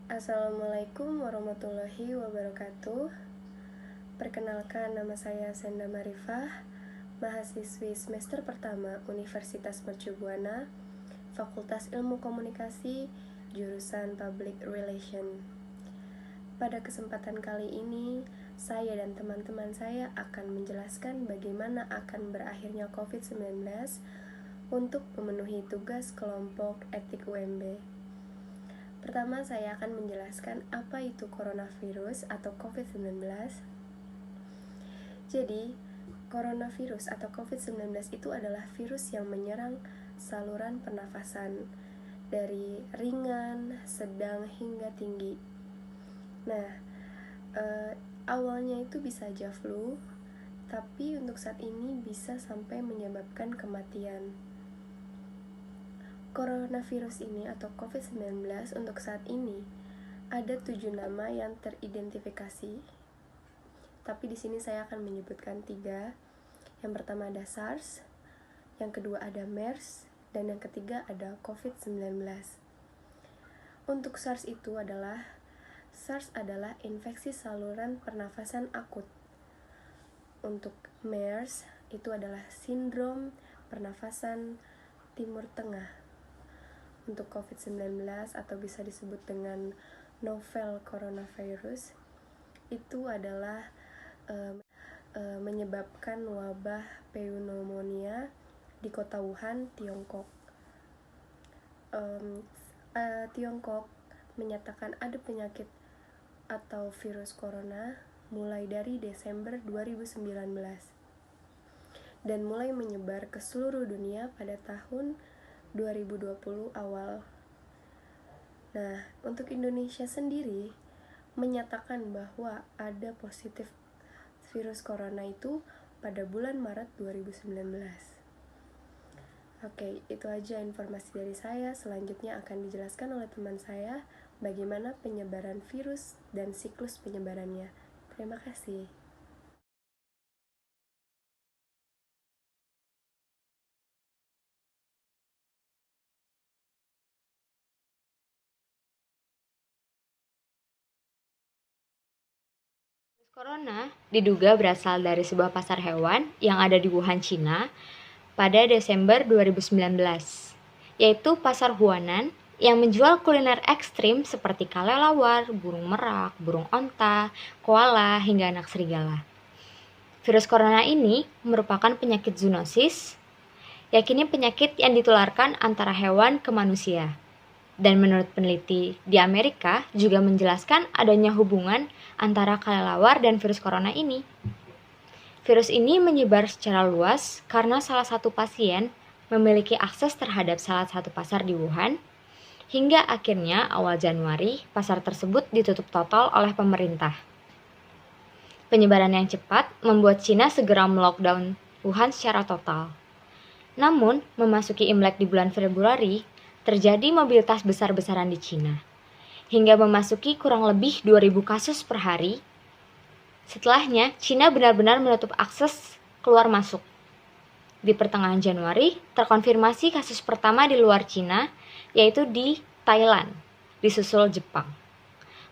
Assalamualaikum warahmatullahi wabarakatuh. Perkenalkan, nama saya Senda Marifah, mahasiswi semester pertama Universitas Mercu Buana, Fakultas Ilmu Komunikasi, jurusan Public Relation. Pada kesempatan kali ini, saya dan teman-teman saya akan menjelaskan bagaimana akan berakhirnya COVID-19 untuk memenuhi tugas kelompok etik UMB. Pertama, saya akan menjelaskan apa itu coronavirus atau COVID-19. Jadi, coronavirus atau COVID-19 itu adalah virus yang menyerang saluran pernafasan dari ringan, sedang, hingga tinggi. Nah, awalnya itu bisa aja flu, tapi untuk saat ini bisa sampai menyebabkan kematian. Coronavirus ini atau COVID-19 untuk saat ini ada 7 nama yang teridentifikasi. Tapi di sini saya akan menyebutkan 3. Yang pertama ada SARS, yang kedua ada MERS, dan yang ketiga ada COVID-19. Untuk SARS adalah infeksi saluran pernafasan akut. Untuk MERS itu adalah sindrom pernafasan Timur Tengah. Untuk COVID-19 atau bisa disebut dengan novel coronavirus itu adalah menyebabkan wabah pneumonia di kota Wuhan, Tiongkok. Tiongkok menyatakan ada penyakit atau virus corona mulai dari Desember 2019 dan mulai menyebar ke seluruh dunia pada tahun 2020 awal. Nah, untuk Indonesia sendiri menyatakan bahwa ada positif virus corona itu pada bulan Maret 2019. Oke, itu aja informasi dari saya. Selanjutnya akan dijelaskan oleh teman saya bagaimana penyebaran virus dan siklus penyebarannya. Terima kasih. Corona diduga berasal dari sebuah pasar hewan yang ada di Wuhan, Cina pada Desember 2019, yaitu pasar Huanan yang menjual kuliner ekstrim seperti kelelawar, burung merak, burung onta, koala, hingga anak serigala. Virus corona ini merupakan penyakit zoonosis, yakni penyakit yang ditularkan antara hewan ke manusia. Dan menurut peneliti di Amerika juga menjelaskan adanya hubungan antara kelelawar dan virus corona ini. Virus ini menyebar secara luas karena salah satu pasien memiliki akses terhadap salah satu pasar di Wuhan, hingga akhirnya awal Januari pasar tersebut ditutup total oleh pemerintah. Penyebaran yang cepat membuat Cina segera melockdown Wuhan secara total. Namun, memasuki Imlek di bulan Februari, terjadi mobilitas besar-besaran di Cina, hingga memasuki kurang lebih 2.000 kasus per hari. Setelahnya, Cina benar-benar menutup akses keluar masuk. Di pertengahan Januari, terkonfirmasi kasus pertama di luar Cina, yaitu di Thailand, disusul Jepang.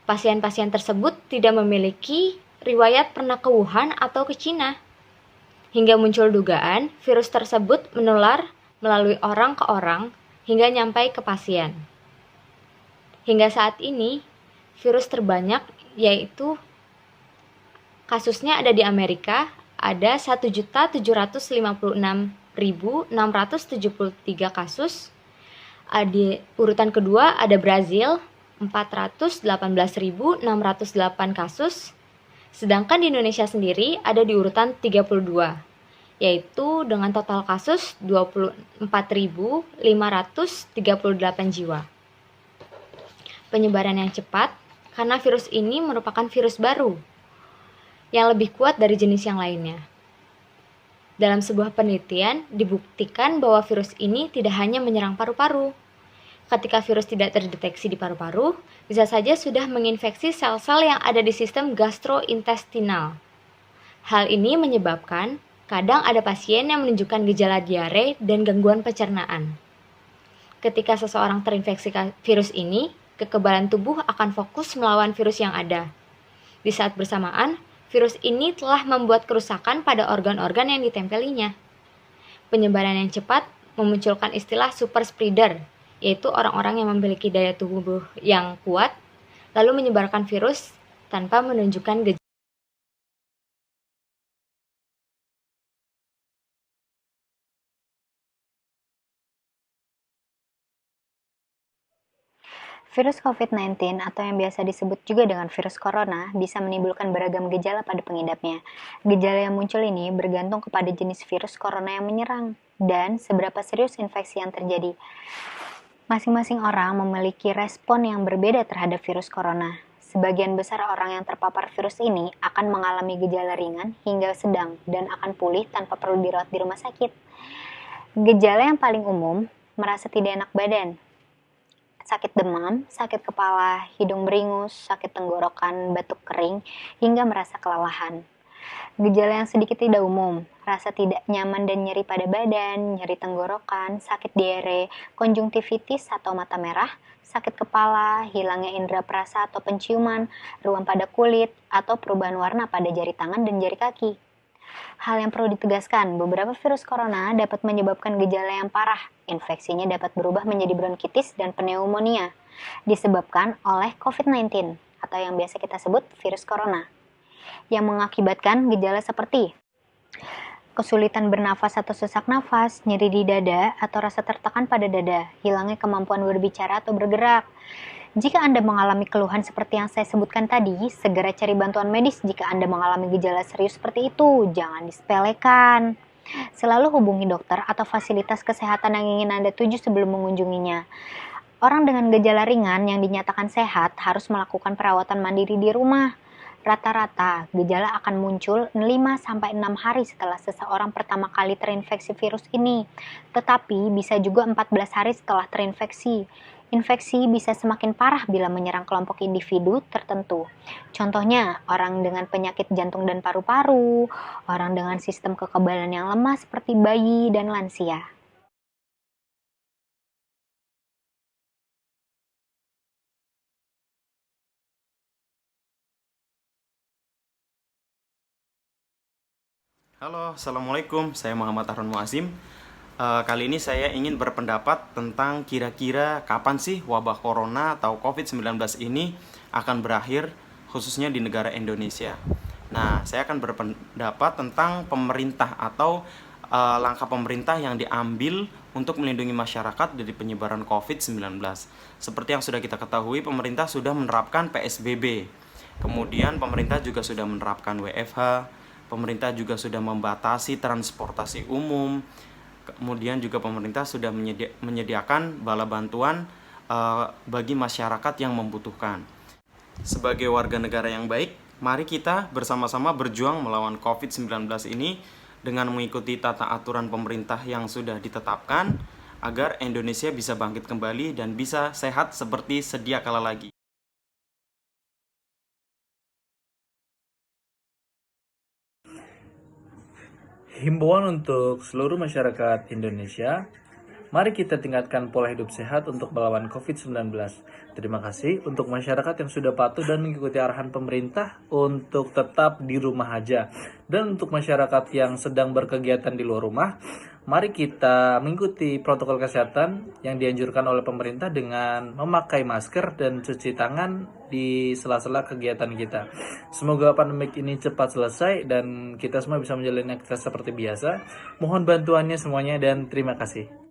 Pasien-pasien tersebut tidak memiliki riwayat pernah ke Wuhan atau ke Cina. Hingga muncul dugaan virus tersebut menular melalui orang ke orang, hingga nyampai ke pasien. Hingga saat ini, virus terbanyak yaitu kasusnya ada di Amerika, ada 1.756.673 kasus. Di urutan kedua ada Brazil, 418.608 kasus. Sedangkan di Indonesia sendiri ada di urutan 32, yaitu dengan total kasus 24.538 jiwa. Penyebaran yang cepat karena virus ini merupakan virus baru yang lebih kuat dari jenis yang lainnya. Dalam sebuah penelitian dibuktikan bahwa virus ini tidak hanya menyerang paru-paru. Ketika virus tidak terdeteksi di paru-paru, bisa saja sudah menginfeksi sel-sel yang ada di sistem gastrointestinal. Hal ini menyebabkan kadang ada pasien yang menunjukkan gejala diare dan gangguan pencernaan. Ketika seseorang terinfeksi virus ini, kekebalan tubuh akan fokus melawan virus yang ada. Di saat bersamaan, virus ini telah membuat kerusakan pada organ-organ yang ditempelinya. Penyebaran yang cepat memunculkan istilah super spreader, yaitu orang-orang yang memiliki daya tubuh yang kuat, lalu menyebarkan virus tanpa menunjukkan gejala. Virus COVID-19 atau yang biasa disebut juga dengan virus corona bisa menimbulkan beragam gejala pada pengidapnya. Gejala yang muncul ini bergantung kepada jenis virus corona yang menyerang dan seberapa serius infeksi yang terjadi. Masing-masing orang memiliki respon yang berbeda terhadap virus corona. Sebagian besar orang yang terpapar virus ini akan mengalami gejala ringan hingga sedang dan akan pulih tanpa perlu dirawat di rumah sakit. Gejala yang paling umum, merasa tidak enak badan, sakit demam, sakit kepala, hidung beringus, sakit tenggorokan, batuk kering, hingga merasa kelelahan. Gejala yang sedikit tidak umum, rasa tidak nyaman dan nyeri pada badan, nyeri tenggorokan, sakit diare, konjungtivitis atau mata merah, sakit kepala, hilangnya indera perasa atau penciuman, ruam pada kulit, atau perubahan warna pada jari tangan dan jari kaki. Hal yang perlu ditegaskan, beberapa virus corona dapat menyebabkan gejala yang parah. Infeksinya dapat berubah menjadi bronkitis dan pneumonia, disebabkan oleh COVID-19 atau yang biasa kita sebut virus corona, yang mengakibatkan gejala seperti kesulitan bernafas atau sesak nafas, nyeri di dada atau rasa tertekan pada dada, hilangnya kemampuan berbicara atau bergerak. Jika Anda mengalami keluhan seperti yang saya sebutkan tadi, segera cari bantuan medis jika Anda mengalami gejala serius seperti itu. Jangan disepelekan. Selalu hubungi dokter atau fasilitas kesehatan yang ingin Anda tuju sebelum mengunjunginya. Orang dengan gejala ringan yang dinyatakan sehat harus melakukan perawatan mandiri di rumah. Rata-rata, gejala akan muncul 5-6 hari setelah seseorang pertama kali terinfeksi virus ini, tetapi bisa juga 14 hari setelah terinfeksi. Infeksi bisa semakin parah bila menyerang kelompok individu tertentu. Contohnya, orang dengan penyakit jantung dan paru-paru, orang dengan sistem kekebalan yang lemah seperti bayi dan lansia. Halo, Assalamualaikum. Saya Muhammad Harun Muazim. Kali ini saya ingin berpendapat tentang kira-kira kapan sih wabah corona atau COVID-19 ini akan berakhir, khususnya di negara Indonesia. Nah, saya akan berpendapat tentang pemerintah atau langkah pemerintah yang diambil untuk melindungi masyarakat dari penyebaran COVID-19. Seperti yang sudah kita ketahui, pemerintah sudah menerapkan PSBB. Kemudian pemerintah juga sudah menerapkan WFH. Pemerintah juga sudah membatasi transportasi umum. Kemudian juga pemerintah sudah menyediakan bala bantuan bagi masyarakat yang membutuhkan. Sebagai warga negara yang baik, mari kita bersama-sama berjuang melawan COVID-19 ini dengan mengikuti tata aturan pemerintah yang sudah ditetapkan agar Indonesia bisa bangkit kembali dan bisa sehat seperti sedia kala lagi. Himbauan untuk seluruh masyarakat Indonesia, mari kita tingkatkan pola hidup sehat untuk melawan COVID-19. Terima kasih untuk masyarakat yang sudah patuh dan mengikuti arahan pemerintah untuk tetap di rumah aja. Dan untuk masyarakat yang sedang berkegiatan di luar rumah, mari kita mengikuti protokol kesehatan yang dianjurkan oleh pemerintah dengan memakai masker dan cuci tangan di sela-sela kegiatan kita. Semoga pandemik ini cepat selesai dan kita semua bisa menjalani aktivitas seperti biasa. Mohon bantuannya semuanya dan terima kasih.